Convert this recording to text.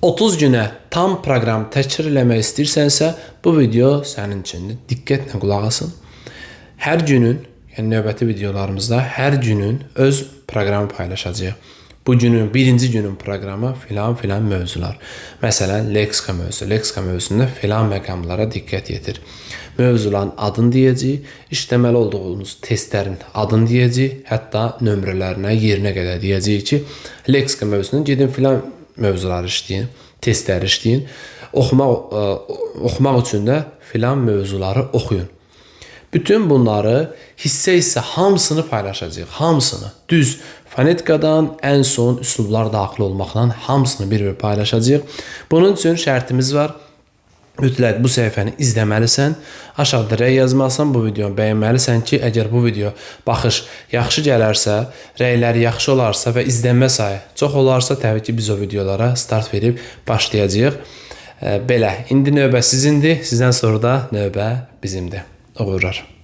30 günə tam proqram təkrar eləmək istəyirsənsə, bu video sənin üçündür. Diqqətlə qulaq asın. Hər günün, yəni növbəti videolarımızda hər günün öz proqramı paylaşacağıq. Bu günün, birinci günün proqramı filan mövzular. Məsələn, leksika mövzusu. Leksika mövzusunda filan məqamlara diqqət yetir. Mövzuların adını deyəcəyik, işləməli olduğunuz testlərin adını deyəcəyik, hətta nömrələrinə, yerinə qədər deyəcəyik ki, leksika mövzusunda gedin filan mövzuları işləyin, testləri işləyin. Oxumaq üçün də filan mövzuları oxuyun. Bütün bunları hissə hamısını paylaşacağıq. Hamısını. Düz fonetikadan ən son üslublar daxil olmaqla hamısını bir-bir paylaşacağıq. Bunun üçün şərtimiz var. Mütləq bu səhifəni izləməlisən. Aşağıda rəy yazmalısan, bu videonu bəyənməlisən ki, əgər bu video baxış yaxşı gələrsə, rəyləri yaxşı olarsa və izlənmə sayı çox olarsa, təbii ki, biz o videolara start verib başlayacağıq. Belə, indi növbə sizindir, sizdən sonra da növbə bizimdir. Uğurlar.